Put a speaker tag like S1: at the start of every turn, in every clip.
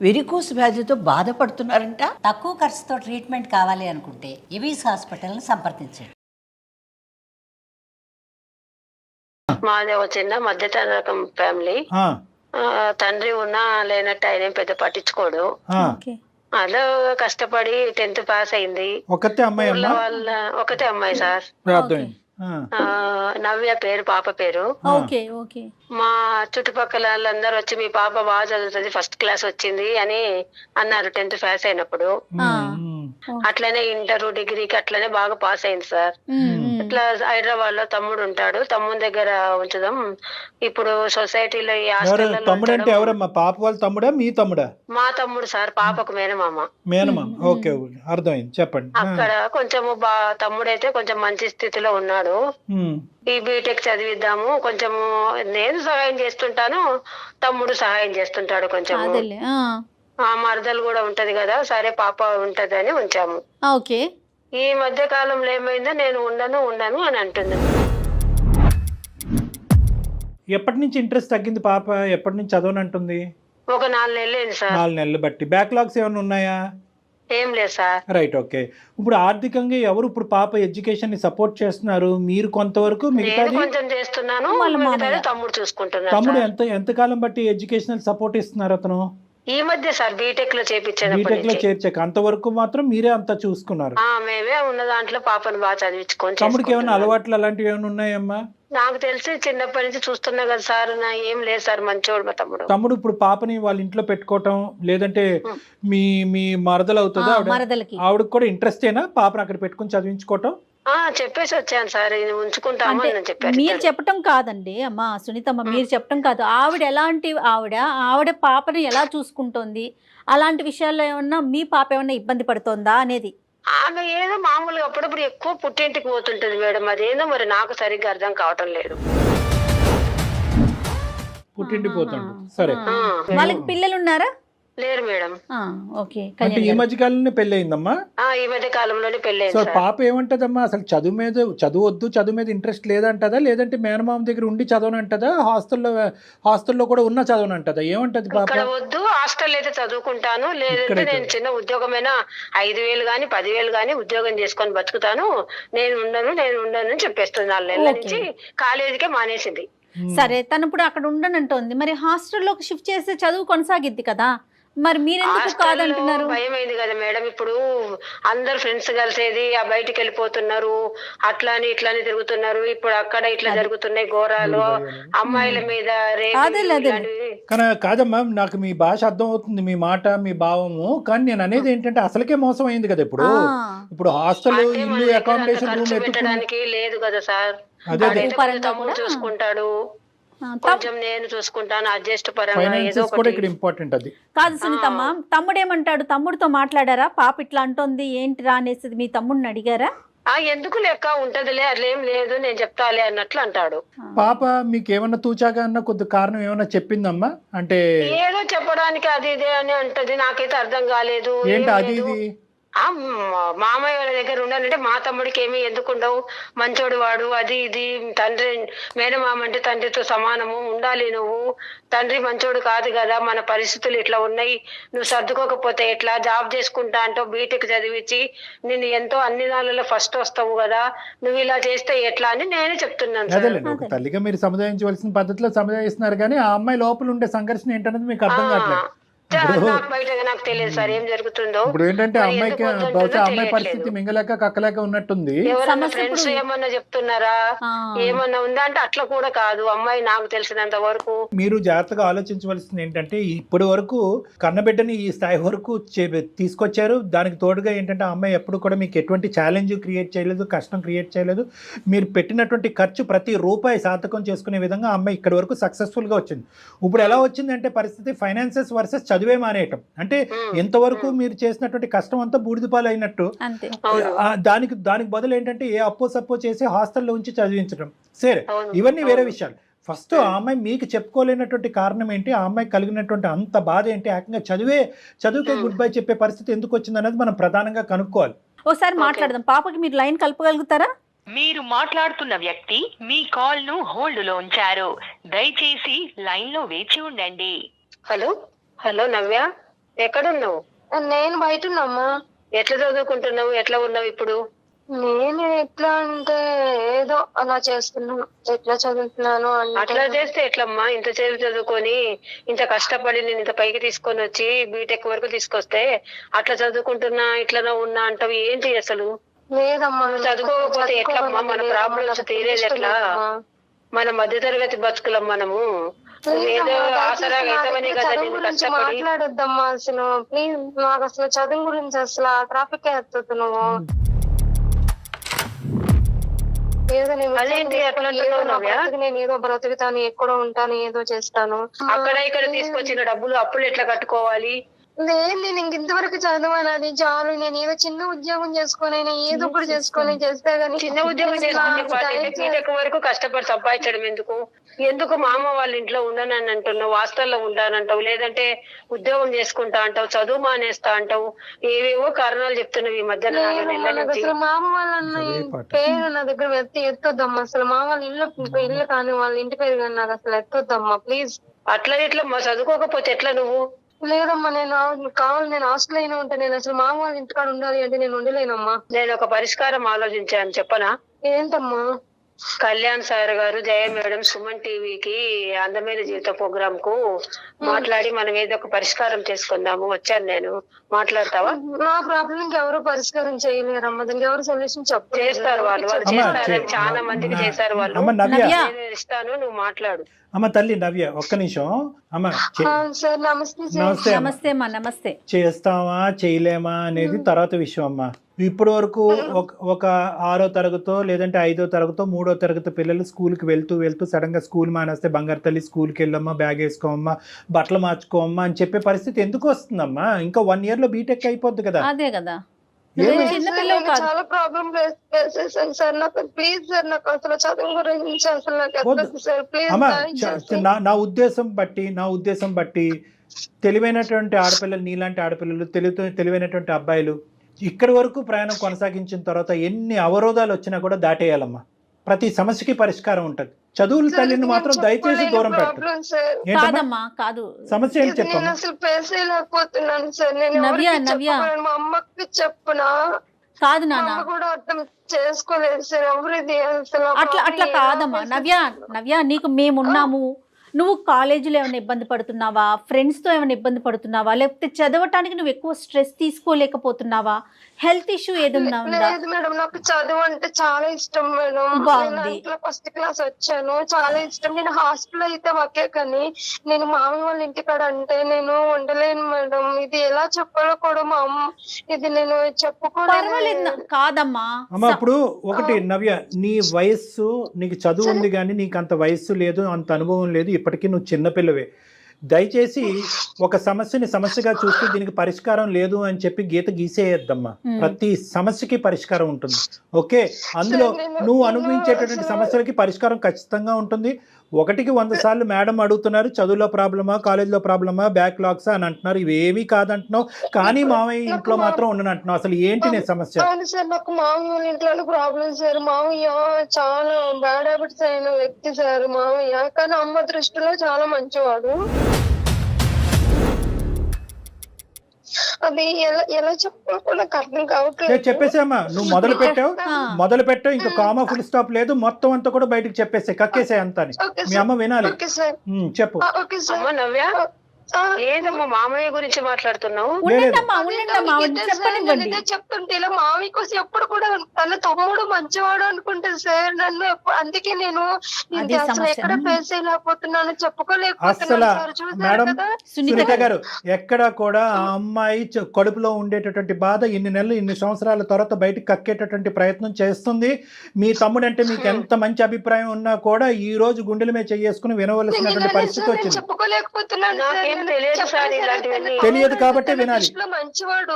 S1: Varicose వ్యాధితో బాధపడుతున్నారంట.
S2: తక్కువ ఖర్చుతో ట్రీట్మెంట్ కావాలి అనుకుంటే ఎవిస్ హాస్పిటల్ని సంప్రదించండి.
S3: మాది ఒక చిన్న మధ్యతరగం ఫ్యామిలీ. తండ్రి ఉన్నా లేనట్టు ఆయన ఏం పెద్ద పట్టించుకోడు. అలా కష్టపడి 10th పాస్ అయింది.
S4: ఒకతే అమ్మాయి
S3: ఒకటే అమ్మాయి సార్. నవ్య పేరు, పాప పేరు. మా చుట్టుపక్కల వాళ్ళందరూ వచ్చి మీ పాప బాగా చదువుతుంది, ఫస్ట్ క్లాస్ వచ్చింది అని అన్నారు 10th పాస్ అయినప్పుడు. అట్లనే ఇంటర్ డిగ్రీకి అట్లనే బాగా పాస్ అయింది సార్. ఇట్లా హైదరాబాద్ లో తమ్ముడు ఉంటాడు, తమ్ముడి దగ్గర ఉంచుదాం. ఇప్పుడు సొసైటీలో ఈ
S4: తమ్ముడు అంటే ఎవరమ్మా? పాప వాళ్ళ తమ్ముడా మీ తమ్ముడా?
S3: మా తమ్ముడు సార్, పాపకు మేనమామ.
S4: ఓకే, అర్థమైంది, చెప్పండి.
S3: అక్కడ కొంచెం తమ్ముడైతే కొంచెం మంచి స్థితిలో ఉన్నాడు. ఈ బీటెక్ చదివిద్దాము, కొంచెం నేను సహాయం చేస్తుంటాను, తమ్ముడు సహాయం చేస్తుంటాడు కొంచెం. ఆ మరదలు కూడా ఉంటది కదా, సరే పాప ఉంటది అని ఉంచాము. ఈ మధ్య కాలంలో ఏమైందో నేను ఉండను అని అంటుంది.
S4: ఎప్పటి నుంచి ఇంట్రెస్ట్ తగ్గింది పాప? ఎప్పటి నుంచి చదవనంటుంది?
S3: ఒక 4 నెలలు అయింది సార్.
S4: 4 నెలలు బట్టి. బ్యాక్లాగ్స్ ఏమైనా ఉన్నాయా?
S3: ఏం లేదు సార్.
S4: Right, okay. ఇప్పుడు ఆర్థికంగా ఎవరు ఇప్పుడు పాప ఎడ్యుకేషన్ ని సపోర్ట్ చేస్తున్నారు? మీరు కొంతవరకు, మిగతాది
S3: కొంచెం చేస్తున్నాను, తమ్ముడు చూసుకుంటున్నాడు.
S4: తమ్ముడు ఎంత కాలం బట్టి ఎడ్యుకేషనల్ సపోర్ట్ ఇస్తున్నారు అతను?
S3: ఈ మధ్య సార్ బీటెక్ లో
S4: చేర్చాక అంతవరకు మాత్రం మీరే అంతా చూసుకున్నారు?
S3: మేమే ఉన్న దాంట్లో పాపను బాగా చదివించుకొని.
S4: తమ్ముడికి ఏమైనా అలవాట్లు అలాంటివి ఏమైనా ఉన్నాయమ్మా?
S3: నాకు తెలిసి చిన్నప్పటి నుంచి చూస్తున్నా కదా సార్, ఏం లేదు సార్, మంచోడు మా తమ్ముడు.
S4: తమ్ముడు ఇప్పుడు పాపని వాళ్ళ ఇంట్లో పెట్టుకోవటం, లేదంటే మీ మరదలు అవుతుందా ఆవిడకి కూడా ఇంట్రెస్టేనా పాపను అక్కడ పెట్టుకుని చదివించుకోవటం?
S3: చెప్పేసి వచ్చాను సార్, ఉంచుకుంటాము అని చెప్పారు.
S5: మీరు చెప్పటం కాదండి అమ్మా సునీతమ్మ, మీరు చెప్పటం కాదు. ఆవిడ ఎలాంటి ఆవిడ పాపని ఎలా చూసుకుంటోంది, అలాంటి విషయాల్లో ఏమన్నా మీ పాప ఏమన్నా ఇబ్బంది పడుతోందా అనేది?
S3: ఆమె ఏదో మామూలుగా అప్పుడప్పుడు ఎక్కువ పుట్టింటికి పోతుంటది మేడం, అదేందో మరి నాకు సరిగ్గా అర్థం కావటం లేదు.
S4: పుట్టింటికి పోతుండు, సరే.
S5: వాళ్ళకి పిల్లలు ఉన్నారా?
S3: లేరు మేడం.
S4: అంటే ఈ మధ్య కాలంలోనే పెళ్లి అయిందమ్మా?
S3: ఈ మధ్య కాలంలోనే పెళ్లి
S4: సో పాప ఏమంటదమ్మా? అసలు చదువు మీద ఇంట్రెస్ట్ లేదంటదా, లేదంటే మేనమామ దగ్గర ఉండి చదవనంటదా, హాస్టల్లో కూడా ఉన్న చదవనంటదా, ఏమంటది పాప?
S3: ఇక్కడ వద్దు, హాస్టల్ అయితే చదువుకుంటాను, లేదంటే నేను చిన్న ఉద్యోగమైనా 5,000 గానీ 10,000 గానీ ఉద్యోగం చేసుకొని బతుకుతాను, నేను ఉండను అని చెప్పేస్తుంది. 4 నెలల నుంచి కాలేజీకే మానేసింది.
S5: సరే, తను ఇప్పుడు అక్కడ ఉండనంటోంది, మరి హాస్టల్లోకి షిఫ్ట్ చేస్తే చదువు కొనసాగిద్ది కదా, మరి మీరెందుకు కాదంటున్నారు?
S3: భయమైంది కదా మేడం, ఇప్పుడు అందరు ఫ్రెండ్స్ కలిసేది, ఆ బయటికి వెళ్ళిపోతున్నారు, అట్లా అని ఇట్లా అని తిరుగుతున్నారు. ఇప్పుడు అక్కడ ఇట్లా జరుగుతున్నాయి ఘోరాలు, అమ్మాయిల మీద
S4: కాదమ్మా, నాకు మీ భాష అర్థం అవుతుంది, మీ మాట, మీ భావము. కానీ నేను అనేది ఏంటంటే అసలుకే మోసం అయింది కదా ఇప్పుడు హాస్టల్, ఇల్లు, అకామిడేషన్ రూమ్
S3: పెట్టడానికి లేదు కదా సార్. తమ్ముడు చూసుకుంటాడు, కొంచెం నేను చూసుకుంటాను, అడ్జస్ట్ పరంగా ఏదో ఒకటి.
S4: ఇంపార్టెంట్ అది
S5: కాదు సునీతమ్మ, తమ్ముడు ఏమంటాడు? తమ్ముడితో మాట్లాడారా? పాప ఇట్లా అంటోంది ఏంటిరా అనేసి మీ తమ్ముడిని అడిగారా?
S3: ఎందుకు లెక్క ఉంటదిలే, అట్లేం లేదు, నేను చెప్తాలే అన్నట్లు అంటాడు.
S4: పాప మీకు ఏమన్నా తూచాగా అన్న కొద్ది కారణం ఏమన్నా చెప్పిందమ్మా? అంటే
S3: ఏదో చెప్పడానికి అది ఇదే అని అంటది, నాకైతే అర్థం కాలేదు.
S4: ఏంటి అది ఇది?
S3: మామయ్య వాళ్ళ దగ్గర ఉండాలంటే మా తమ్ముడికి ఏమి ఎందుకు ఉండవు, మంచోడు వాడు, అది ఇది, తండ్రి మేనమామ అంటే తండ్రితో సమానము, ఉండాలి నువ్వు, తండ్రి మంచోడు కాదు కదా, మన పరిస్థితులు ఇట్లా ఉన్నాయి, నువ్వు సర్దుకోకపోతే ఎట్లా, జాబ్ చేసుకుంటా అంటూ బీటెక్ చదివించి నేను ఎంతో అన్ని దానిలో ఫస్ట్ వస్తావు కదా, నువ్వు ఇలా చేస్తే ఎట్లా అని నేనే చెప్తున్నాను.
S4: తల్లిగా మీరు సముదాయించవలసిన పద్ధతిలో సముదాయిస్తున్నారు, కానీ ఆ అమ్మాయి లోపల ఉండే సంఘర్షణ ఏంటనేది మీకు అర్థం కావట్లేదు.
S3: నాకు తెలియదు సార్ ఏం జరుగుతుందో.
S4: ఇప్పుడు ఏంటంటే అమ్మాయికి బహుశా అమ్మాయి పరిస్థితి మింగలేక కక్కలేక ఉన్నట్టుంది.
S3: ఫ్రెండ్స్ ఏమన్నా చెప్తున్నారా, ఏమన్నా ఉందా అంటే అట్లా కూడా కాదు అమ్మాయి, నాకు తెలిసినంత వరకు.
S4: మీరు జాగ్రత్తగా ఆలోచించవలసింది ఏంటంటే ఇప్పటి వరకు కన్నబిడ్డని ఈ స్థాయి వరకు తీసుకొచ్చారు. దానికి తోడుగా ఏంటంటే ఆ అమ్మాయి ఎప్పుడు కూడా మీకు ఎటువంటి ఛాలెంజ్ క్రియేట్ చేయలేదు, కష్టం క్రియేట్ చేయలేదు. మీరు పెట్టినటువంటి ఖర్చు ప్రతి రూపాయి సార్థకం చేసుకునే విధంగా ఆ అమ్మాయి ఇక్కడి వరకు సక్సెస్ఫుల్ గా వచ్చింది. ఇప్పుడు ఎలా వచ్చిందంటే పరిస్థితి ఫైనాన్సెస్ వర్సెస్ చదివే మానేయటం. అంటే ఎంతవరకు మీరు చేసినటువంటి కష్టం అంతా బూడిదపాలు అయినట్టు. దానికి బదులు ఏంటంటే ఏ అప్పో సప్పో చేసి హాస్టల్లో ఉంచి చదివించడం. సరే, ఇవన్నీ వేరే విషయాలు. ఫస్ట్ ఆ అమ్మాయి మీకు చెప్పుకోలేనటువంటి కారణం ఏంటి, ఆ అమ్మాయి కలిగినటువంటి అంత బాధ ఏంటి, ఏకంగా చదువుకే గుడ్ బై చెప్పే పరిస్థితి ఎందుకు వచ్చింది అనేది మనం ప్రధానంగా కనుక్కోవాలి.
S5: ఓసారి మాట్లాడదాం. పాపకి మీరు లైన్ కలపగలుగుతారా?
S6: మీరు మాట్లాడుతున్న వ్యక్తి మీ కాల్ ను హోల్డ్ లో ఉంచారు, దయచేసి లైన్ లో వేచి ఉండండి.
S3: హలో నవ్య. ఎక్కడున్నావు?
S7: నేను బయట ఉన్నామ్మా.
S3: ఎట్లా చదువుకుంటున్నావు? ఎట్లా ఉన్నావు ఇప్పుడు?
S7: నేను ఎట్లా అంటే ఏదో అలా చేస్తున్నాను. ఎట్లా చదువుతున్నాను
S3: అట్లా
S7: అంటే
S3: చేస్తే ఎట్లమ్మా? ఇంత సేపు చదువుకొని ఇంత కష్టపడి నేను ఇంత పైకి తీసుకొని వచ్చి బీటెక్ వరకు తీసుకొస్తే అట్లా చదువుకుంటున్నా ఇట్లా ఉన్నా అంటావు ఏంటి అసలు?
S7: లేదమ్మా.
S3: నువ్వు చదువుకోకపోతే ఎట్లమ్మా? మన ప్రాబ్లమ్స్ తీరేది ఎట్లా? మన మధ్యతరగతి బతుకులం మనము. ఏదో ఆసరాగా అవుతామని కదా
S7: చదువు
S3: నేను
S7: గురించి
S3: కష్టపడి.
S7: మాట్లాడొద్దమ్మా అసలు ప్లీజ్. నాకు అసలు చదువు గురించి అసలు ఆ ట్రాఫిక్ ఎత్తుతు నువ్వు. ఏదో నేను
S3: అదేంటి అట్లా అంటున్నావు నవ్య?
S7: నేను ఏదో బ్రతుకుతాను, ఎక్కడో ఉంటాను, ఏదో చేస్తాను.
S3: అక్కడ ఇక్కడ తీసుకొచ్చిన డబ్బులు అప్పులు ఎట్లా కట్టుకోవాలి?
S7: లేదు, నేను ఇంతవరకు చదవాలి, అది చాలు. నేను ఏదో చిన్న ఉద్యోగం చేసుకొని ఏదో ఒకటి చేసుకొని చేస్తే గానీ
S3: చిన్న ఉద్యోగం చేసుకుని బీటెక్ వరకు కష్టపడి సంపాదించడం ఎందుకు? ఎందుకు మా అమ్మ వాళ్ళ ఇంట్లో ఉండనని అంటున్నావు, హాస్టల్లో ఉంటానంటావు, లేదంటే ఉద్యోగం చేసుకుంటా అంటావు, చదువు మానేస్తా అంటావు, ఏవేవో కారణాలు చెప్తున్నావు ఈ మధ్య 4 నెలల నుంచి.
S7: అసలు మామ వాళ్ళ పేరు నా దగ్గర ఎత్తొద్దమ్మా. అసలు మా వాళ్ళ ఇల్లు కానీ వాళ్ళ ఇంటి పేరు కానీ నాకు అసలు ఎత్తొద్దమ్మా ప్లీజ్.
S3: అట్లా ఎట్లా చదువుకోకపోతే ఎట్లా నువ్వు?
S7: లేదమ్మా, నేను కావాలి, నేను హాస్టల్ అయినా ఉంటా. నేను అసలు మామ వాళ్ళ ఇంటికాడ ఉండాలి అంటే నేను ఉండలేనమ్మా.
S3: నేను ఒక పరిష్కారం ఆలోచించాను, చెప్పనా?
S7: ఏంటమ్మా?
S3: కళ్యాణ్ సార్ గారు, జయ మేడం సుమన్ టీవీకి అందమైన జీవిత ప్రోగ్రామ్ కు మాట్లాడి మనం ఏదో ఒక పరిష్కారం చేసుకుందాము వచ్చాను నేను. మాట్లాడతావా?
S7: నా ప్రాబ్లం కి ఎవరు పరిష్కారం చేయలేరమ్మా. దానికి ఎవరు సొల్యూషన్
S3: చేస్తారు వాళ్ళు చేస్తారు, చాలా మందికి చేశారు వాళ్ళు.
S4: అమ్మ నవ్య,
S3: నేను ఇస్తాను, నువ్వు మాట్లాడు.
S4: అమ్మ తల్లి నవ్య, ఒక్క నిమిషం అమ్మ.
S7: సార్ నమస్తే సార్.
S4: నమస్తే అమ్మ.
S5: నమస్తే అమ్మా. నమస్తే.
S4: చేస్తావా చేయలేమా అనేది తర్వాత విషయం అమ్మా. ఇప్పటి వరకు ఒక 6వ తరగతో లేదంటే 5వ తరగతో 3వ తరగతి పిల్లలు స్కూల్కి వెళ్తూ సడన్ గా స్కూల్ మానేస్తే బంగారు తల్లి స్కూల్కి వెళ్ళమ్మా, బ్యాగ్ వేసుకోమ్మా, బట్టలు మార్చుకోమ్మా అని చెప్పే పరిస్థితి ఎందుకు వస్తుందమ్మా? ఇంకా 1 year లో బీటెక్ అయిపోద్ది కదా.
S5: అదే కదా.
S4: ఏమి?
S5: చిన్నపిల్లలు కాదు.
S7: చాలా ప్రాబ్లం ఫేస్ చేశాను సార్. నాకు ప్లీజ్ సార్, నాకు అసలు చదువు గురించి అసలు నాకు ఎత్తొద్దు సార్ ప్లీజ్.
S4: అమ్మా నా ఉద్దేశం బట్టి తెలివైనటువంటి ఆడపిల్లలు, నీలాంటి ఆడపిల్లలు, తెలివైనటువంటి అబ్బాయిలు ఇక్కడి వరకు ప్రయాణం కొనసాగించిన తర్వాత ఎన్ని అవరోధాలు వచ్చినా కూడా దాటేయాలమ్మా. ప్రతి సమస్యకి పరిష్కారం ఉంటది. చదువుల తల్లిని మాత్రం దయచేసి దూరం పెట్టండి.
S5: కాదమ్మా, కాదు.
S4: సమస్య ఏంటి
S7: నేను
S4: చెప్పమ్మా.
S7: అసలు ఫేస్ చేయలేకపోతున్నాను సార్. నేను
S5: నవ్య,
S7: ఎవరికి
S5: నవ్య.
S7: చెప్పలేను. మా అమ్మకి చెప్పునా
S5: కాదు
S7: మా
S5: నాన్న,
S7: అమ్మ కూడా అర్థం చేసుకోలేదు సార్. ఎవరిది అసలు
S5: అట్లా కాదమ్మా. నవ్య నీకు మేమున్నాము. నువ్వు కాలేజీలో ఏమైనా ఇబ్బంది పడుతున్నావా? ఫ్రెండ్స్తో ఏమైనా ఇబ్బంది పడుతున్నావా? లేకపోతే చదవటానికి నువ్వు ఎక్కువ స్ట్రెస్ తీసుకోలేకపోతున్నావా? హెల్త్ ఇష్యూ ఏదన్నా ఉందా?
S7: లేదు మేడం, నాకు చదువు అంటే చాలా ఇష్టం మేడం.
S5: బాగుంది.
S7: నేను ఫస్ట్ క్లాస్ వచ్చాను, చాలా ఇష్టం. నేను హాస్టల్ అయితే ఒకే, కానీ నేను మామయ్య వాళ్ళ ఇంటికాడ అంటే నేను ఉండలేను మేడం. ఇది ఎలా చెప్పాలో కూడా మా అమ్మ, ఇది నేను చెప్పుకోలేదు.
S5: పర్వాలేదు. కాదమ్మా
S4: అమ్మ ఇప్పుడు ఒకటి నవ్య, నీ వయస్సు, నీకు చదువు ఉంది కానీ నీకు అంత వయస్సు లేదు, అంత అనుభవం లేదు. ఇప్పటికీ నువ్వు చిన్నపిల్లవే. దయచేసి ఒక సమస్యని సమస్యగా చూస్తూ దీనికి పరిష్కారం లేదు అని చెప్పి గీత గీసేయద్దమ్మా. ప్రతి సమస్యకి పరిష్కారం ఉంటుంది. ఓకే, అందులో నువ్వు అనుభవించేటటువంటి సమస్యలకి పరిష్కారం ఖచ్చితంగా ఉంటుంది. 1కి 100 సార్లు మేడం అడుగుతున్నారు, చదువులో ప్రాబ్లమా, కాలేజీలో ప్రాబ్లమా, బ్యాక్లాగ్స్ అని అంటున్నారు. ఇవేమీ కాదంటున్నావు, కానీ మామయ్య ఇంట్లో మాత్రం ఉండనంటున్నావు. అసలు ఏంటి నీ సమస్య?
S7: అవును సార్, నాకు మామయ్య వాళ్ళ ఇంట్లో ప్రాబ్లం సార్. మామయ్య చాలా బ్యాడ్ హ్యాబిట్స్ అయిన వ్యక్తి సార్ మామయ్య, కానీ అమ్మ దృష్టిలో చాలా మంచివాడు. అది ఎలా చెప్పాలో నాకు అర్థం కావట్లేదు.
S4: చెప్పేసామా, నువ్వు మొదలు పెట్టావు ఇంకా కామా ఫుల్ స్టాప్ లేదు, మొత్తం అంతా కూడా బయటకు చెప్పేసే, కక్కేసే అంతా. మీ అమ్మ వినాలి. చెప్పు.
S7: Okay sir.
S3: అమ్మ నవ్య, ఏదమ్మా మామయ్య గురించి మాట్లాడుతున్నావు?
S7: ఇదే చెప్తుంటే ఇలా మామయ్య కోసం ఎప్పుడు కూడా తన తమ్ముడు మంచివాడు అనుకుంటే సార్ నన్ను అందుకే నేను అసలు ఎక్కడ ఫేస్ చేయలేకపోతున్నాను, చెప్పుకోలేకపోతున్నాను సార్. చూసారు కదా
S4: సునీత గారు, ఎక్కడ కూడా ఆ అమ్మాయి కడుపులో ఉండేటటువంటి బాధ ఇన్ని సంవత్సరాల తర్వాత బయటకు కక్కేటటువంటి ప్రయత్నం చేస్తుంది. మీ తమ్ముడు అంటే మీకు ఎంత మంచి అభిప్రాయం ఉన్నా కూడా ఈ రోజు గుండెల మీద చేసుకుని వినవలసినటువంటి పరిస్థితి వచ్చింది.
S7: చెప్పుకోలేకపోతున్నాను.
S4: తెలియదు కాబట్టి వినాలి.
S7: మంచివాడు,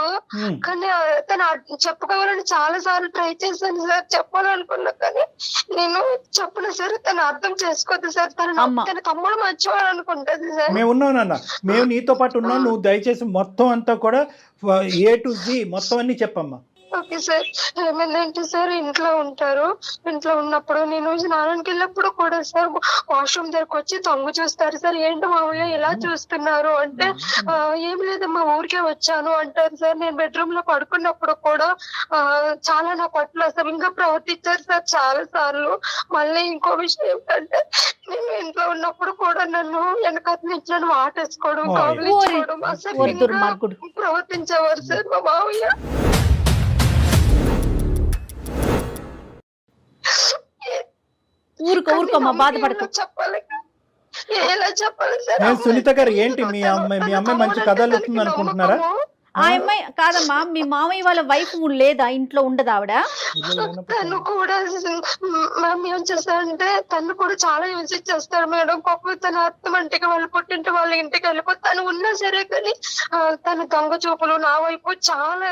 S7: కానీ తను చెప్పుకోవాలని చాలా సార్లు ట్రై చేశాను సార్, చెప్పాలనుకున్నా కానీ నేను చెప్పను సార్. తను అర్థం చేసుకోవద్దు సార్. తన తమ్ముడు మంచివాడు అనుకుంటది సార్.
S4: మేము ఉన్నానన్న, మేము నీతో పాటు ఉన్నాం. నువ్వు దయచేసి మొత్తం అంతా కూడా A to Z మొత్తం అన్ని చెప్పమ్మా.
S7: Okay sir. ఏమైందంటే సార్ ఇంట్లో ఉంటారు. ఇంట్లో ఉన్నప్పుడు నేను స్నానానికి వెళ్ళినప్పుడు కూడా సార్ వాష్రూమ్ దగ్గరకు వచ్చి తొంగి చూస్తారు సార్. ఏంటి మామయ్య ఇలా చూస్తున్నారు అంటే ఏం లేదమ్మా ఊరికే వచ్చాను అంటారు సార్. నేను బెడ్రూమ్ లో పడుకున్నప్పుడు కూడా చాలా నా పట్ల అసభ్యంగా ప్రవర్తించారు సార్ చాలా సార్లు. మళ్ళీ ఇంకో విషయం ఏంటంటే నేను ఇంట్లో ఉన్నప్పుడు కూడా నన్ను వెనకాల నుంచి నన్ను వాటేసుకోవడం, కౌగిలించుకోవడం, అసభ్యంగా ప్రవర్తించేవారు సార్ మా మామయ్య.
S5: ఊరుకోమా, బాధపడకు.
S7: చెప్పాలి ఎలా చెప్పాలి సార్?
S4: సునీత గారు ఏంటి మీ అమ్మాయి మంచి కథ అల్లుతుంది అనుకుంటున్నారా?
S5: ఆ అమ్మాయి కాదమ్మా, మీ మామయ్య వాళ్ళ వైఫ్ లేదా, ఇంట్లో ఉండదు ఆవిడ?
S7: తను కూడా మేము చేస్తారంటే తను కూడా చాలా విజిట్ చేస్తాడు మేడం. పాపం తన అత్తమంటికి వాళ్ళ పుట్టింటి వాళ్ళ ఇంటికి వెళ్ళిపోతే తను ఉన్నా సరే కానీ తన దొంగ చూపులు నా వైపు చాలా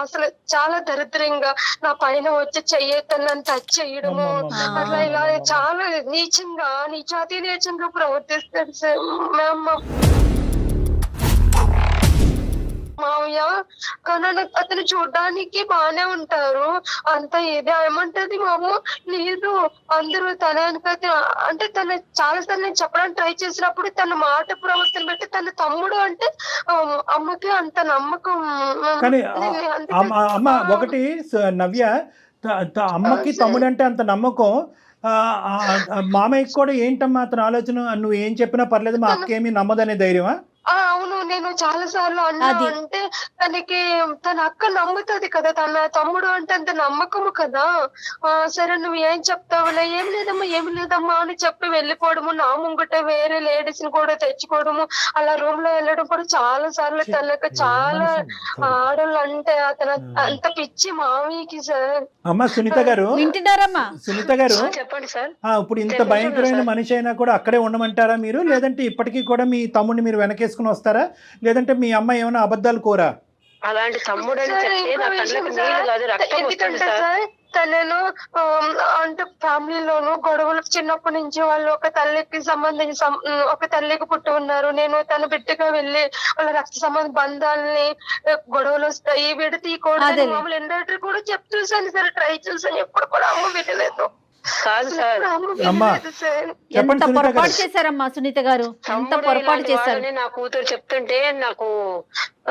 S7: అసలు చాలా దరిద్రంగా నా పైన వచ్చి చెయ్యొద్దని టచ్ చేయడము, అట్లా ఇలా చాలా నీచంగా నీచాతి నీచంగా ప్రవర్తిస్తాడు సార్. మావయ్య కానీ అతను చూడడానికి బానే ఉంటారు, అంత ఇది ఏమంటది మా అమ్మ లేదు అందరూ తన అంటే తన చాలా సార్లు నేను చెప్పడానికి ట్రై చేసినప్పుడు తన మాట ప్రవర్తన బట్టి తన తమ్ముడు అంటే అమ్మకి అంత నమ్మకం.
S4: కానీ అమ్మ ఒకటి నవ్య, అమ్మకి తమ్ముడు అంటే అంత నమ్మకం, మామయ్యకి కూడా ఏంటమ్మా అతని ఆలోచన? నువ్వు ఏం చెప్పినా పర్లేదు మా అక్క ఏమీ నమ్మదనే ధైర్యమా?
S7: అవును, నేను చాలా సార్లు అన్నా. అంటే తనకి తన అక్క నమ్ముతుంది కదా, తన తమ్ముడు అంటే అంత నమ్మకము కదా. సరే నువ్వు ఏం చెప్తావులే, ఏం లేదమ్మా అని చెప్పి వెళ్ళిపోవడము, నా ముంగట వేరే లేడీస్ ని కూడా తెచ్చుకోవడము, అలా రూమ్ లో వెళ్ళడం కూడా చాలా సార్లు. తనకు చాలా ఆడళ్ళు అంటే అతను అంత పిచ్చి మామయ్యకి సార్.
S4: అమ్మా సునీత గారు
S5: వింటున్నారమ్మా?
S4: సునీత గారు
S3: చెప్పండి సార్.
S4: ఇప్పుడు ఇంత భయంకరమైన మనిషి అయినా కూడా అక్కడే ఉండమంటారా మీరు, లేదంటే ఇప్పటికీ కూడా మీ తమ్ముడిని మీరు వెనకేసుకుని వస్తారా, లేదంటే మీ అమ్మాయి ఏమైనా అబద్ధాలు కోరా?
S3: అలాంటి తమ్ముడు అని చెప్తే నా కళ్ళకి నీళ్ళు కాదు రక్తం వస్తుంది సార్.
S7: తనను అంటే ఫ్యామిలీలోను గొడవలు చిన్నప్పటి నుంచి వాళ్ళు ఒక తల్లికి సంబంధించి ఒక తల్లికి పుట్టి ఉన్నారు. నేను తన బిడ్డగా వెళ్ళి వాళ్ళ రక్త సంబంధ బంధాలని గొడవలు వస్తాయి విడతీయకూడదు మామూలు ఎండేటర్ కూడా చెప్ చూసాను సరే, ట్రై చూసాను, ఎప్పుడు కూడా అమ్మ వినలేదు.
S3: కాదు సార్,
S5: ఎంత పొరపాటు చేశారమ్మా సునీత గారు, ఎంత పొరపాటు చేశారు.
S3: నా కూతురు చెప్తుంటే నాకు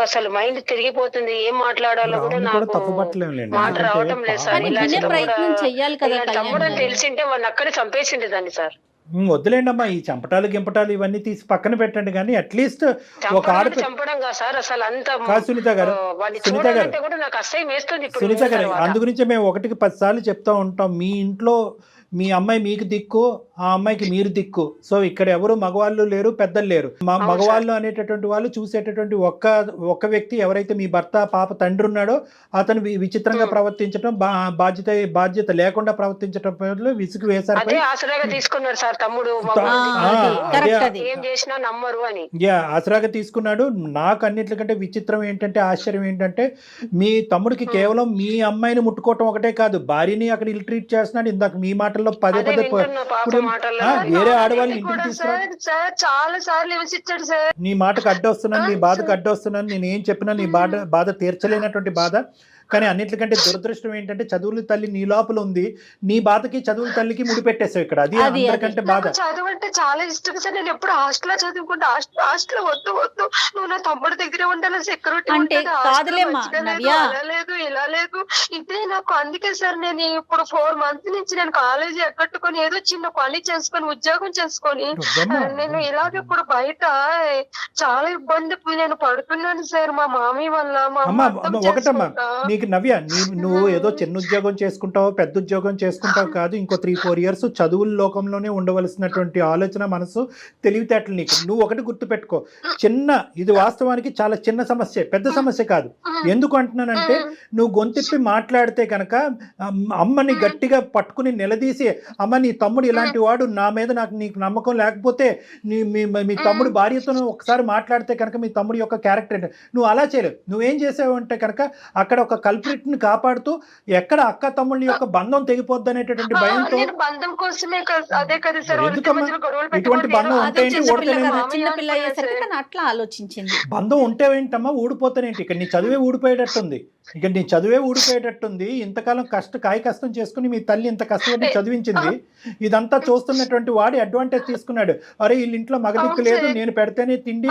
S3: అసలు మైండ్ తిరిగిపోతుంది, ఏం మాట్లాడాలో కూడా నాకు మాట రావటం లేదు సార్.
S5: వినే ప్రయత్నం చెయ్యాలి కదా.
S3: తమ్ముడు అని తెలిసింటే వాళ్ళని అక్కడే చంపేసిండే దాన్ని సార్.
S4: వద్దులేండి అమ్మా, ఈ చంపటాలు గింపటాలు ఇవన్నీ తీసి పక్కన పెట్టండి. కానీ అట్లీస్ట్ ఒక
S3: చంపడం కాదు సార్ అసలు అంత.
S4: సునీత గారు, సునీత గారు,
S3: కూడా నాకు అసహ్యం వేస్తుంది.
S4: సునీత గారు, అందుగురించే మేము 1కి 10 సార్లు చెప్తా ఉంటాం, మీ ఇంట్లో మీ అమ్మాయి మీకు దిక్కు, ఆ అమ్మాయికి మీరు దిక్కు. సో ఇక్కడ ఎవరు మగవాళ్ళు లేరు, పెద్దలు లేరు. మగవాళ్ళు అనేటటువంటి వాళ్ళు చూసేటటువంటి ఒక్క వ్యక్తి ఎవరైతే మీ భర్త పాప తండ్రి ఉన్నాడో అతను విచిత్రంగా ప్రవర్తించడం, బాధ్యత లేకుండా ప్రవర్తించడం విసుగు వేశారు.
S3: ఆసరాగా తీసుకున్నారు సార్ తమ్ముడు, ఏం చేసినా నమ్మరు అని.
S4: ఆసరాగా తీసుకున్నాడు. నాకు అన్నిటికంటే విచిత్రం ఏంటంటే, ఆశ్చర్యం ఏంటంటే, మీ తమ్ముడికి కేవలం మీ అమ్మాయిని ముట్టుకోవటం ఒకటే కాదు, భార్యని అక్కడ ఇల్ ట్రీట్ చేస్తున్నాడు. ఇందాక మీ మాటల్లో పదే వేరే ఆడవాళ్ళు ఇంటికి తీసుకురాడు.
S7: చాలా సార్లు విమర్శించాడు సార్.
S4: నీ మాటకు అడ్డొస్తున్నాను, నీ బాధకు అడ్డొస్తున్నాను, నేను ఏం చెప్పినా నీ బాధ తీర్చలేనటువంటి బాధ. కానీ అన్నిటికంటే దురదృష్టం ఏంటంటే, చదువుల తల్లి నీ లోపల ఉంది, నీ బాధకి చదువుల తల్లికి ముడిపెట్టేసావు ఇక్కడ. అది అందరికంటే బాధ.
S7: చదువు అంటే చాలా ఇష్టం సార్. నేను ఎప్పుడు హాస్టల్ చదువుకుంటా, హాస్టల్ వద్దు నువ్వు నా తమ్ముడి దగ్గరే ఉండాలి, సెక్యూరిటీ
S5: అంటే
S7: లేదు ఇలా లేదు ఇదే నాకు. అందుకే సార్ నేను ఇప్పుడు 4 months నుంచి నేను కాలేజీ ఎక్కట్టుకొని ఏదో చిన్న పని చేసుకొని ఉద్యోగం చేసుకొని నేను ఇలాగ ఇప్పుడు బయట చాలా ఇబ్బంది నేను పడుతున్నాను సార్ మా మామీ వల్ల.
S4: ఒకటమ్మా నీకు నవ్య, నువ్వు ఏదో చిన్న ఉద్యోగం చేసుకుంటావు, పెద్ద ఉద్యోగం చేసుకుంటావు కాదు, ఇంకో 3-4 years చదువుల లోకంలోనే ఉండవలసినటువంటి ఆలోచన, మనసు, తెలివితేటలు నీకు. నువ్వు ఒకటి గుర్తుపెట్టుకో, ఇది వాస్తవానికి చాలా చిన్న సమస్య, పెద్ద సమస్య కాదు. ఎందుకు అంటున్నానంటే, నువ్వు గొంతిప్పి మాట్లాడితే కనుక అమ్మని గట్టిగా పట్టుకుని నిలదీసి, అమ్మ నీ తమ్ముడు ఇలాంటి వాడు, నా మీద నీకు నమ్మకం లేకపోతే మీ తమ్ముడు భార్యతో ఒకసారి మాట్లాడితే కనుక మీ తమ్ముడు యొక్క క్యారెక్టర్ ఏంటి, నువ్వు అలా చేయలేవు. నువ్వేం చేసావు అంటే కనుక అక్కడ ఒక కల్ప్రిట్ ని కాపాడుతూ ఎక్కడ అక్క తమ్ముళ్ళ యొక్క బంధం తెగిపోద్ది అనేటటువంటి భయంతో.
S7: నేను బంధం కోసమే అదే కదా సార్
S4: ఎందుకమ్మా ఇటువంటి బంధం ఉంటే ఏంటి,
S5: చిన్న పిల్ల అయ్యేసరికి తను అట్లా ఆలోచించింది.
S4: బంధం ఉంటే ఏంటమ్మా ఊడిపోతానేంటి, ఇక్కడ నీ చదువే ఊడిపోయేటట్టుంది, ఇక్కడ నీ చదువే ఊడిపోయేటట్టుంది. ఇంతకాలం కష్టం చేసుకుని మీ తల్లి ఇంత కష్టపడి చదివించింది, ఇదంతా చూస్తున్నటువంటి వాడు అడ్వాంటేజ్ తీసుకున్నాడు. అరే వీళ్ళ ఇంట్లో మగదిక్కు లేదు, నేను పెడితేనే తిండి,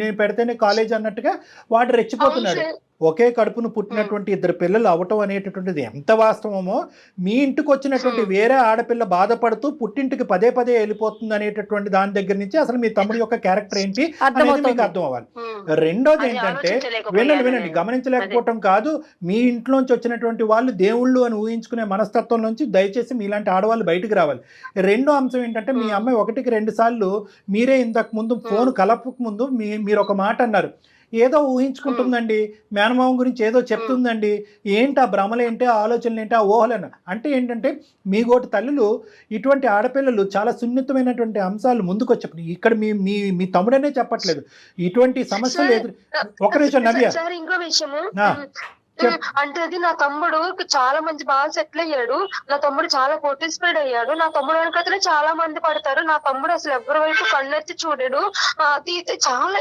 S4: నేను పెడితేనే కాలేజ్ అన్నట్టుగా వాడు రెచ్చిపోతున్నాడు. ఒకే కడుపును పుట్టినటువంటి ఇద్దరు పిల్లలు అవటం అనేటటువంటిది ఎంత వాస్తవమో, మీ ఇంటికి వచ్చినటువంటి వేరే ఆడపిల్ల బాధపడుతూ పుట్టింటికి పదే వెళ్ళిపోతుంది అనేటటువంటి దాని దగ్గర నుంచి అసలు మీ తమ్ముడి యొక్క క్యారెక్టర్ ఏంటి అనేది మీకు అర్థం అవ్వాలి. రెండోది ఏంటంటే, వినండి, గమనించలేకపోవటం కాదు, మీ ఇంట్లోంచి వచ్చినటువంటి వాళ్ళు దేవుళ్ళు అని ఊహించుకునే మనస్తత్వం నుంచి దయచేసి మీలాంటి ఆడవాళ్ళు బయటకు రావాలి. రెండో అంశం ఏంటంటే, మీ అమ్మాయి 1-2 సార్లు మీరే ఇంతకు ముందు ఫోన్ కలపక ముందు మీరు ఒక మాట అన్నారు, ఏదో ఊహించుకుంటుందండి, మేనమామ గురించి ఏదో చెప్తుందండి, ఏంటి ఆ భ్రమలేంటి, ఆ ఆలోచనలు ఏంటి, ఆ ఊహలను. అంటే ఏంటంటే, మీ గోటి తల్లులు ఇటువంటి ఆడపిల్లలు చాలా సున్నితమైనటువంటి అంశాలు ముందుకు వచ్చేప్పుడు ఇక్కడ మీ తమ్ముడనే చెప్పట్లేదు, ఇటువంటి సమస్యలు ఎదురు. ఒక నిమిషం నవ్య,
S7: ఇంకో విషయము అంటే అది నా తమ్ముడు చాలా మంచి బాగా సెటిల్ అయ్యాడు, నా తమ్ముడు చాలా కోటీస్ఫైడ్ అయ్యాడు, నా తమ్ముడు వెనకతనే చాలా మంది పడతారు, నా తమ్ముడు అసలు ఎవరి వైపు కన్నెత్తి చూడడు, అది చాలా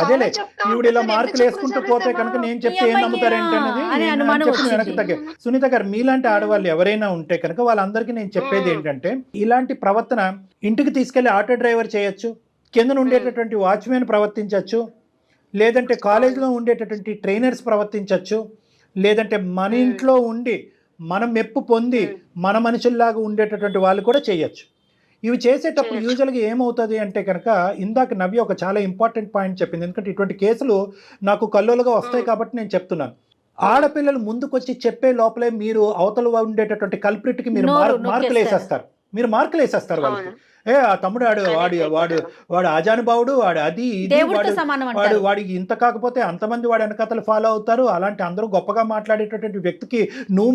S4: అదేలే ఈవిడ ఇలా మార్కులు వేసుకుంటూ పోతే కనుక నేను చెప్తే ఏం నమ్ముతారేంటి అనేది వెనక్కి తగ్గే. సునీత గారు, మీలాంటి ఆడవాళ్ళు ఎవరైనా ఉంటే కనుక వాళ్ళందరికీ నేను చెప్పేది ఏంటంటే, ఇలాంటి ప్రవర్తన ఇంటికి తీసుకెళ్లి ఆటో డ్రైవర్ చేయొచ్చు, కింద ఉండేటటువంటి వాచ్మెన్ ప్రవర్తించవచ్చు, లేదంటే కాలేజీలో ఉండేటటువంటి ట్రైనర్స్ ప్రవర్తించవచ్చు, లేదంటే మన ఇంట్లో ఉండి మనం మెప్పు పొంది మన మనుషుల్లాగా ఉండేటటువంటి వాళ్ళు కూడా చేయొచ్చు. ఇవి చేసేటప్పుడు యూజువల్గా ఏమవుతుంది అంటే కనుక, ఇందాక నవ్య ఒక చాలా ఇంపార్టెంట్ పాయింట్ చెప్పింది, ఎందుకంటే ఇటువంటి కేసులు నాకు కల్లోలుగా వస్తాయి కాబట్టి నేను చెప్తున్నాను. ఆడపిల్లలు ముందుకొచ్చి చెప్పే లోపలే మీరు అవతల ఉండేటటువంటి కల్ప్రిట్కి మీరు మార్కులు వేసేస్తారు వాళ్ళకి. ఆ తమ్ముడు వాడు ఆజానుభావుడు, వాడు అది ఇది, వాడికి ఇంత కాకపోతే అంతమంది వాడు వెనకతలు ఫాలో అవుతారు, అలాంటి అందరూ గొప్పగా మాట్లాడేటటువంటి వ్యక్తికి నువ్వు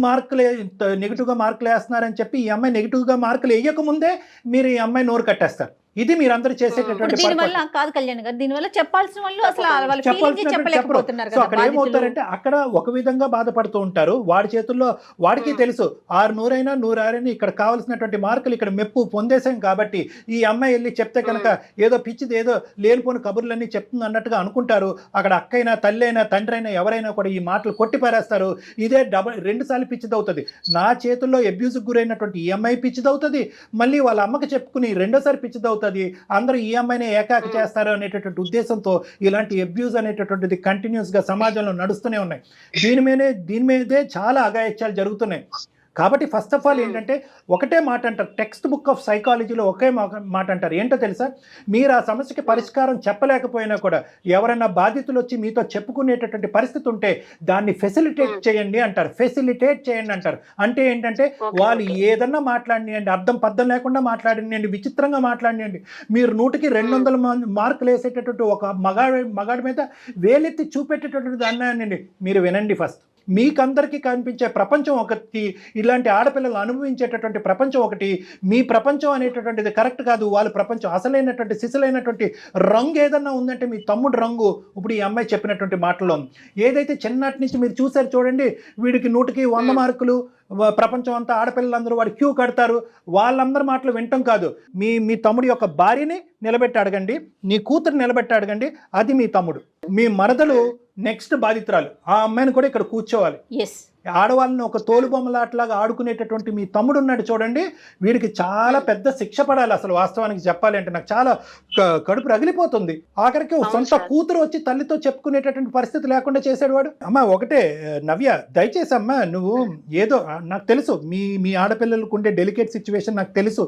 S4: నెగిటివ్గా మార్కులు వేస్తున్నారని చెప్పి ఈ అమ్మాయి నెగిటివ్గా మార్కులు వేయకముందే మీరు ఈ అమ్మాయి నోరు కట్టేస్తారు. ఇది మీరందరూ చేసేటటువంటి
S5: దీనివల్ల కాదు కళ్యాణ్ గారు, దీనివల్ల చెప్పాల్సిన వాళ్ళు అసలు చెప్పలేకపోతున్నారు.
S4: సో అక్కడ ఏమవుతారంటే, అక్కడ ఒక విధంగా బాధపడుతూ ఉంటారు, వాడి చేతుల్లో వాడికి తెలుసు 600 100 ఇక్కడ కావాల్సినటువంటి మార్కులు ఇక్కడ మెప్పు పొందేశాం కాబట్టి ఈ అమ్మాయి వెళ్ళి చెప్తే కనుక ఏదో పిచ్చిది ఏదో లేనిపోని కబుర్లన్నీ చెప్తుంది అన్నట్టుగా అనుకుంటారు. అక్కడ అక్కైనా తల్లి అయినా తండ్రి అయినా ఎవరైనా కూడా ఈ మాటలు కొట్టి పారేస్తారు. ఇదే 2 సార్లు పిచ్చిదవుతుంది. నా చేతుల్లో అబ్యూజ్కి గురైనటువంటి ఈ అమ్మాయి పిచ్చిదవుతుంది, మళ్ళీ వాళ్ళ అమ్మకి చెప్పుకుని 2వ సారి పిచ్చిదవుతుంది, అందరూ ఈ అమ్మాయిని ఏకాకి చేస్తారు అనేటటువంటి ఉద్దేశంతో ఇలాంటి అబ్యూజ్ అనేటటువంటిది కంటిన్యూస్గా సమాజంలో నడుస్తూనే ఉన్నాయి. దీని మీదే చాలా అఘాయిత్యాలు జరుగుతున్నాయి. కాబట్టి ఫస్ట్ ఆఫ్ ఆల్ ఏంటంటే, ఒకటే మాట అంటారు, టెక్స్ట్ బుక్ ఆఫ్ సైకాలజీలో ఒకే మాట అంటారు, ఏంటో తెలుసా, మీరు ఆ సమస్యకి పరిష్కారం చెప్పలేకపోయినా కూడా ఎవరైనా బాధితులు వచ్చి మీతో చెప్పుకునేటటువంటి పరిస్థితి ఉంటే దాన్ని ఫెసిలిటేట్ చేయండి అంటారు. అంటే ఏంటంటే, వాళ్ళు ఏదన్నా మాట్లాడినండి, అర్థం పద్ధం లేకుండా మాట్లాడినండి, విచిత్రంగా మాట్లాడినండి, మీరు 100కి 200 మార్కులు వేసేటటువంటి ఒక మగాడి మీద వేలెత్తి చూపెట్టేటటువంటి దాన్ని మీరు వినండి. ఫస్ట్ మీకందరికీ కనిపించే ప్రపంచం ఒకటి, ఇలాంటి ఆడపిల్లలు అనుభవించేటటువంటి ప్రపంచం ఒకటి, మీ ప్రపంచం అనేటటువంటిది కరెక్ట్ కాదు, వాళ్ళ ప్రపంచం అసలైనటువంటి సిసలైనటువంటి రంగు ఏదన్నా ఉందంటే మీ తమ్ముడు రంగు ఇప్పుడు ఈ అమ్మాయి చెప్పినటువంటి మాటలో ఏదైతే చిన్నటి నుంచి మీరు చూసారు చూడండి, వీడికి 100కి 100 మార్కులు, ప్రపంచం అంతా ఆడపిల్లలందరూ వాడు క్యూ కడతారు, వాళ్ళందరి మాటలు వింటాం కాదు, మీ తమ్ముడి యొక్క భార్యని నిలబెట్టి అడగండి, నీ కూతురు నిలబెట్టి అడగండి, అది మీ తమ్ముడు. మీ మరదలు నెక్స్ట్ బాధితురాలు, ఆ అమ్మాయిని కూడా ఇక్కడ కూర్చోవాలి. ఆడవాళ్ళని ఒక తోలుబొమ్మలాట్లాగా ఆడుకునేటటువంటి మీ తమ్ముడు ఉన్నాడు చూడండి, వీడికి చాలా పెద్ద శిక్ష పడాలి. అసలు వాస్తవానికి చెప్పాలి అంటే నాకు చాలా కడుపు రగిలిపోతుంది. ఆఖరికి సొంత కూతురు వచ్చి తల్లితో చెప్పుకునేటటువంటి పరిస్థితి లేకుండా చేశాడు వాడు. అమ్మ ఒకటే నవ్య, దయచేసి అమ్మ నువ్వు ఏదో, నాకు తెలుసు మీ ఆడపిల్లలకు ఉండే డెలికేట్ సిచ్యువేషన్ నాకు తెలుసు.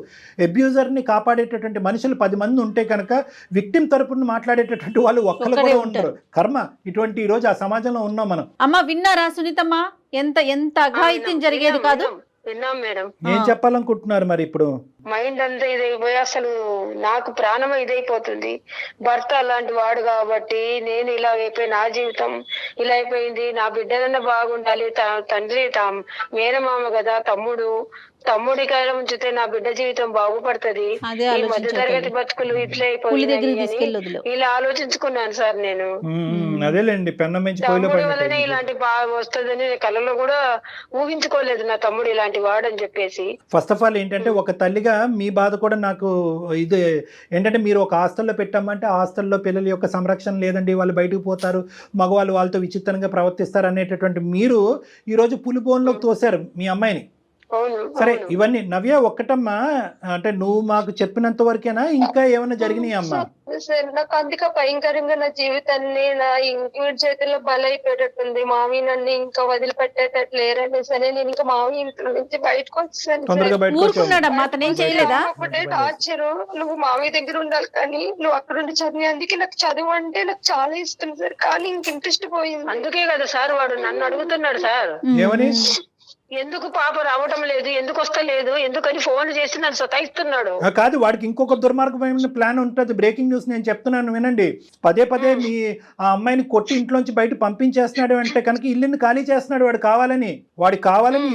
S4: అబ్యూజర్ని కాపాడేటటువంటి మనుషులు 10 మంది ఉంటే కనుక విక్టిమ్ తరపున మాట్లాడేటటువంటి వాళ్ళు ఒక్కరు కూడా ఉంటారు. కర్మ ఇటువంటి ఈ రోజు ఆ సమాజంలో ఉన్నాం మనం.
S5: అమ్మ విన్నారా సునీతమ్మ, ఎంత అఘాయిత్యం జరిగేది కాదు.
S3: విన్నాం మేడం.
S4: ఏం చెప్పాలనుకుంటున్నారు మరి? ఇప్పుడు
S3: మైండ్ అంతా ఇదైపోయి అసలు నాకు ప్రాణం ఇదైపోతుంది. భర్త అలాంటి వాడు కాబట్టి నేను ఇలా అయిపోయి, నా జీవితం ఇలా అయిపోయింది, నా బిడ్డలన్నా బాగుండాలి, తండ్రి మేనమామ కదా, తమ్ముడు తమ్ముడి కాలం ఉంచితే నా బిడ్డ జీవితం బాగుపడుతుంది.
S5: అదే
S3: ఈ మధ్య తరగతి బతుకులు ఇట్లా
S5: పులి దగ్గరికి
S3: అయిపోయి
S5: తీసుకెళ్ళి వదిలేవు.
S3: ఇలా ఆలోచించుకున్నాను సార్ నేను.
S4: అదేలేండి, పెన్నం మంచి కోయిలో
S3: తమ్ముడి వల్లనే
S4: పడినట్టు.
S3: ఇలాంటి బాగా వస్తుందని కళ్ళలో కూడా ఊహించుకోలేదు నా తమ్ముడు ఇలాంటి వాడని చెప్పేసి.
S4: ఫస్ట్ ఆఫ్ ఆల్ ఏంటంటే ఒక తల్లిగా మీ బాధ కూడా నాకు ఇది ఏంటంటే, మీరు ఒక హాస్టల్లో పెట్టామంటే హాస్టల్లో పిల్లల యొక్క సంరక్షణ లేదండి, వాళ్ళు బయటకు పోతారు, మగవాళ్ళు వాళ్ళతో విచిత్రంగా ప్రవర్తిస్తారు అనేటటువంటి మీరు ఈరోజు పులిబోన్లోకి తోశారు మీ అమ్మాయిని.
S3: అవును
S4: సరే, ఇవన్నీ నవ్య ఒక్కటమ్మా, అంటే నువ్వు మాకు చెప్పినంత వరకేనా, ఇంకా ఏమైనా జరిగినాయి అమ్మా?
S7: సార్ నాకు అందుకే భయంకరంగా నా జీవితాన్ని నా ఇంటి చేతుల్లో బలైపోయేటట్టుంది. మావి నన్ను ఇంకా వదిలిపెట్టేటట్లు లేరని సరే నేను ఇంకా మావి ఇంట్లో నుంచి బయటకు వచ్చాను.
S4: తొందరగా బయటకు వచ్చావు.
S5: ఊరుకున్నాడమ్మా, అతనేం చేయలేదా?
S7: ఒకటే టార్చర్, నువ్వు మావి దగ్గర ఉండాలి కానీ నువ్వు అక్కడ ఉండి చదివి. అందుకే నాకు చదువు అంటే నాకు చాలా ఇష్టం సార్, కానీ ఇంక ఇంట్రెస్ట్ పోయింది.
S3: అందుకే కదా సార్ వాడు నన్ను అడుగుతున్నాడు సార్,
S4: ఏమని?
S3: ఎందుకు పాప రావటం లేదు, ఎందుకు వస్తలేదు, ఎందుకని ఫోన్ చేసి నన్ను సతాయిస్తున్నాడు.
S4: కాదు, వాడికి ఇంకొక దుర్మార్గమైన ప్లాన్ ఉంటుంది. బ్రేకింగ్ న్యూస్ నేను చెప్తున్నాను వినండి. పదే పదే మీ ఆ అమ్మాయిని కొట్టి ఇంట్లోంచి బయట పంపించేస్తున్నాడు అంటే కనుక ఇల్లుని ఖాళీ చేస్తున్నాడు వాడు కావాలని.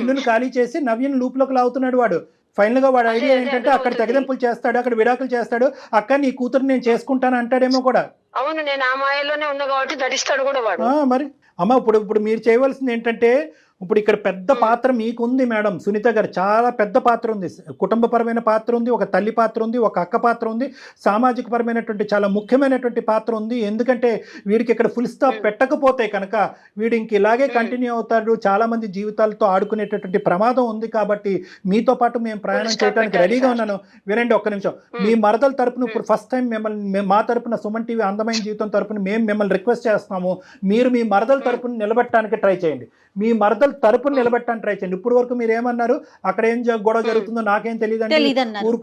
S4: ఇల్లుని ఖాళీ చేసి నవ్యని లూప్లోకి లాగుతున్నాడు వాడు. ఫైనల్ గా వాడు ఐడియా ఏంటంటే అక్కడ తెగదెంపులు చేస్తాడు, అక్కడ విడాకులు చేస్తాడు, అక్క నీ కూతురు నేను చేసుకుంటాను అంటాడేమో కూడా.
S3: అవును, నేను ఆ మాయలోనే ఉన్నా కాబట్టి నటిస్తాడు కూడా వాడు.
S4: మరి అమ్మ, ఇప్పుడు మీరు చేయవలసింది ఏంటంటే, ఇప్పుడు ఇక్కడ పెద్ద పాత్ర మీకు ఉంది మేడం సునీత గారు, చాలా పెద్ద పాత్ర ఉంది. కుటుంబపరమైన పాత్ర ఉంది, ఒక తల్లి పాత్ర ఉంది, ఒక అక్క పాత్ర ఉంది, సామాజిక పరమైనటువంటి చాలా ముఖ్యమైనటువంటి పాత్ర ఉంది. ఎందుకంటే వీడికి ఇక్కడ ఫుల్ స్టాప్ పెట్టకపోతే కనుక వీడు ఇంక ఇలాగే కంటిన్యూ అవుతాడు, చాలా మంది జీవితాలతో ఆడుకునేటటువంటి ప్రమాదం ఉంది. కాబట్టి మీతో పాటు మేము ప్రయాణం చేయడానికి రెడీగా ఉన్నాను. వినండి ఒక్క నిమిషం. మీ మరదల తరపున ఇప్పుడు ఫస్ట్ టైం మిమ్మల్ని మా తరపున సుమన్ టీవీ అందమైన జీవితం తరపున మేము మిమ్మల్ని రిక్వెస్ట్ చేస్తున్నాము, మీరు మీ మరదల తరపున నిలబెట్టడానికి ట్రై చేయండి. మీ మరదల తరపున నిలబెట్టడానికి ట్రై చేయండి. ఇప్పుడు వరకు మీరు ఏమన్నారు, అక్కడ ఏం గొడవ జరుగుతుందో నాకేం తెలియదండి,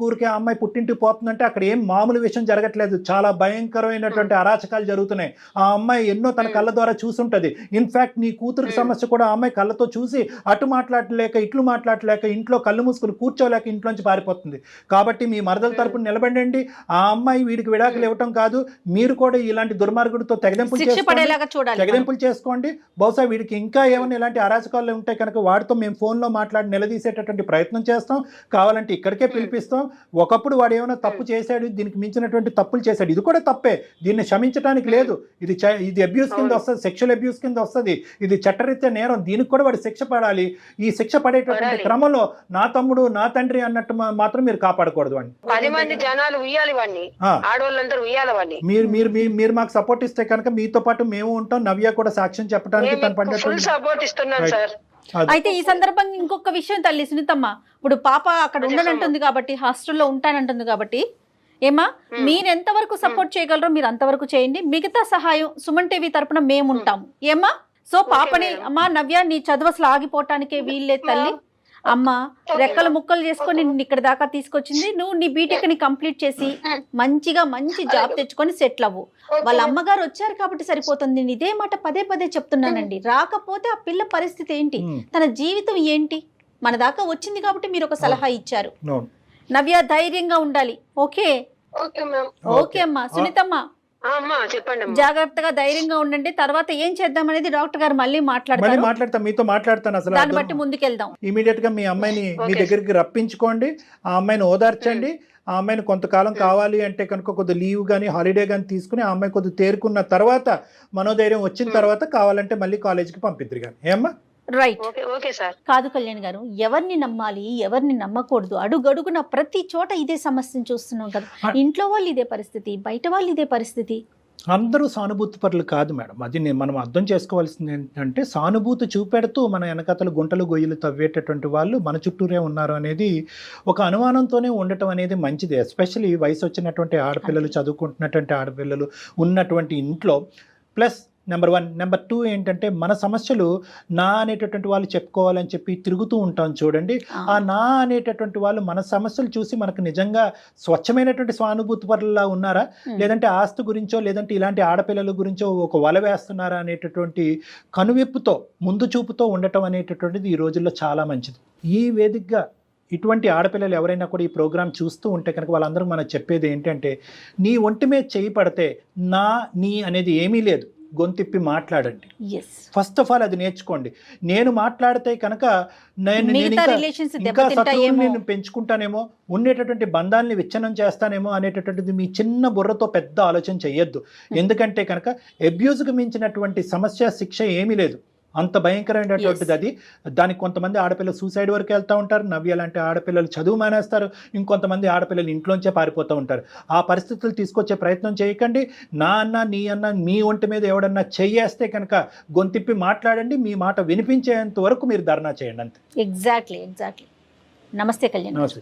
S4: ఊరికే ఆ అమ్మాయి పుట్టింటికి పోతుందంటే అక్కడ ఏం మామూలు విషయం జరగట్లేదు, చాలా భయంకరమైనటువంటి అరాచకాలు జరుగుతున్నాయి. ఆ అమ్మాయి ఎన్నో తన కళ్ళ ద్వారా చూసుంటది. ఇన్ఫాక్ట్ నీ కూతురికి సమస్య కూడా ఆ అమ్మాయి కళ్ళతో చూసి అటు మాట్లాడలేక ఇట్లు మాట్లాడలేక ఇంట్లో కళ్ళు మూసుకుని కూర్చోలేక ఇంట్లోంచి పారిపోతుంది. కాబట్టి మీ మరదల తరపున నిలబడండి. ఆ అమ్మాయి వీడికి విడాకులు ఇవ్వటం కాదు, మీరు కూడా ఇలాంటి దుర్మార్గుడితో తెగదెంపులు చేసుకోండి. బహుశా వీడికి ఇంకా ఏమైనా ఇలాంటి అరాచకాలు ఉంటే కనుక వాడితో మేము ఫోన్లో మాట్లాడి నిలదీసేటటువంటి ప్రయత్నం చేస్తాం. కావాలంటే ఇక్కడికే పిలిపిస్తాం. ఒకప్పుడు వాడు ఏమైనా తప్పు చేశాడు, దీనికి మించినటువంటి తప్పులు చేశాడు, ఇది కూడా తప్పే, దీన్ని క్షమించడానికి లేదు. ఇది అబ్యూస్ కింద వస్తుంది, సెక్షువల్ అబ్యూస్ కింద వస్తుంది, ఇది చట్టరీత్యా నేరం, దీనికి కూడా వాడు శిక్ష పడాలి. ఈ శిక్ష పడేటటువంటి క్రమంలో నా తమ్ముడు నా తండ్రి అన్నట్టు మాత్రం మీరు కాపాడకూడదు వాడిని.
S3: 10 మంది జనాలు ఉయ్యాలి వాడిని, ఆడవాళ్ళందరూ ఉయ్యాలి వాడిని.
S4: మీరు మాకు సపోర్ట్ ఇస్తే కనుక మీతో పాటు మేము ఉంటాం. నవ్య కూడా సాక్ష్యం చెప్పడానికి తన
S3: ఫుల్ సపోర్ట్ ఇస్తున్నాను సార్.
S5: అయితే ఈ సందర్భంగా ఇంకొక విషయం తల్లి సునీతమ్మ, ఇప్పుడు పాప అక్కడ ఉండనంటుంది కాబట్టి, హాస్టల్లో ఉంటానంటుంది కాబట్టి, ఏమా మీరు ఎంతవరకు సపోర్ట్ చేయగలరో మీరు అంతవరకు చేయండి. మిగతా సహాయం సుమన్ టీవీ తరపున మేము ఉంటాము. ఏమా? సో పాపని అమ్మా నవ్య నీ చదువు అసలు ఆగిపోవటానికే వీల్లేదు తల్లి. అమ్మ రెక్కలు ముక్కలు చేసుకొని నిన్ను ఇక్కడ దాకా తీసుకొచ్చింది. నువ్వు నీ బీటెక్ ని కంప్లీట్ చేసి మంచిగా మంచి జాబ్ తెచ్చుకొని సెటిల్ అవ్వు. వాళ్ళ అమ్మగారు వచ్చారు కాబట్టి సరిపోతుంది. నేను ఇదే మాట పదే పదే చెప్తున్నానండి. రాకపోతే ఆ పిల్ల పరిస్థితి ఏంటి, తన జీవితం ఏంటి? మన దాకా వచ్చింది కాబట్టి మీరు ఒక సలహా ఇచ్చారు. నవ్య ధైర్యంగా ఉండాలి. ఓకే ఓకే అమ్మా. సునీతమ్మ
S3: చెప్పండి,
S5: జాగ్రత్తగా ధైర్యంగా ఉండండి. తర్వాత ఏం చేద్దాం అనేది డాక్టర్ గారు మళ్ళీ మాట్లాడతారు,
S4: మీతో మాట్లాడతాను. అసలు
S5: దాన్ని బట్టి ముందుకెళ్దాం.
S4: ఇమీడియట్ గా మీ అమ్మాయిని మీ దగ్గరికి రప్పించుకోండి, ఆ అమ్మాయిని ఓదార్చండి. ఆ అమ్మాయిని కొంతకాలం కావాలి అంటే కనుక కొద్ది లీవ్ కానీ హాలిడే కానీ తీసుకుని ఆ అమ్మాయి కొద్ది తేరుకున్న తర్వాత, మనోధైర్యం వచ్చిన తర్వాత కావాలంటే మళ్ళీ కాలేజీకి పంపిద్దరు కానీ. ఏమ్మా?
S5: రైట్.
S3: Okay sir.
S5: కాదు కళ్యాణ్ గారు, ఎవరిని నమ్మాలి ఎవరిని నమ్మకూడదు, అడుగడుగున ప్రతి చోట ఇదే సమస్యను చూస్తున్నాం కదా. ఇంట్లో వాళ్ళు ఇదే పరిస్థితి, బయట వాళ్ళు ఇదే పరిస్థితి.
S4: అందరూ సానుభూతి పరులు కాదు మేడం. అది మనం అర్థం చేసుకోవాల్సింది ఏంటంటే, సానుభూతి చూపెడుతూ మన వెనకతలు గుంటలు గొయ్యలు తవ్వేటటువంటి వాళ్ళు మన చుట్టూరే ఉన్నారు అనేది ఒక అనుమానంతోనే ఉండటం అనేది మంచిది. ఎస్పెషల్లీ వయసు వచ్చినటువంటి ఆడపిల్లలు, చదువుకుంటున్నటువంటి ఆడపిల్లలు ఉన్నటువంటి ఇంట్లో. Plus number 1. నెంబర్ 2 ఏంటంటే, మన సమస్యలు నా అనేటటువంటి వాళ్ళు చెప్పుకోవాలని చెప్పి తిరుగుతూ ఉంటాం చూడండి. ఆ నా అనేటటువంటి వాళ్ళు మన సమస్యలు చూసి మనకు నిజంగా స్వచ్ఛమైనటువంటి సానుభూతి పరులా ఉన్నారా, లేదంటే ఆస్తి గురించో లేదంటే ఇలాంటి ఆడపిల్లల గురించో ఒక వల వేస్తున్నారా అనేటటువంటి కనువిప్పుతో ముందు చూపుతో ఉండటం అనేటటువంటిది ఈ రోజుల్లో చాలా మంచిది. ఈ వేదికగా ఇటువంటి ఆడపిల్లలు ఎవరైనా కూడా ఈ ప్రోగ్రాం చూస్తూ ఉంటే కనుక వాళ్ళందరూ మనకు చెప్పేది ఏంటంటే, నీ ఒంటి మీద చేయి పడితే నీ అనేది ఏమీ లేదు. గొంతిప్పి మాట్లాడండి.
S5: ఎస్.
S4: ఫస్ట్ ఆఫ్ ఆల్ అది నేర్చుకోండి. నేను మాట్లాడితే కనుక నేను
S5: మిగతా
S4: ఇంకా
S5: రిలేషన్స్
S4: శత్రువుని
S5: దెబ్బతింటాయేమో.
S4: నేను పెంచుకుంటానేమో, ఉండేటటువంటి బంధాలని విచ్ఛిన్నం చేస్తానేమో అనేటటువంటిది మీ చిన్న బుర్రతో పెద్ద ఆలోచన చెయ్యొద్దు. ఎందుకంటే కనుక అబ్యూజ్కి మించినటువంటి సమస్య శిక్ష ఏమీ లేదు. అంత భయంకరమైనటువంటిది అది. దానికి కొంతమంది ఆడపిల్లలు సూసైడ్ వరకు వెళ్తూ ఉంటారు. నవ్య లాంటి ఆడపిల్లలు చదువు మానేస్తారు. ఇంకొంతమంది ఆడపిల్లలు ఇంట్లోంచే పారిపోతూ ఉంటారు. ఆ పరిస్థితులు తీసుకొచ్చే ప్రయత్నం చేయకండి. నా అన్న నీ అన్న మీ ఒంటి మీద ఎవడన్నా చెయ్యేస్తే కనుక గొంతిప్పి మాట్లాడండి. మీ మాట వినిపించేంత వరకు మీరు ధర్నా చేయండి అంతే.
S5: ఎగ్జాక్ట్లీ. నమస్తే కళ్యాణ్.
S4: నమస్తే.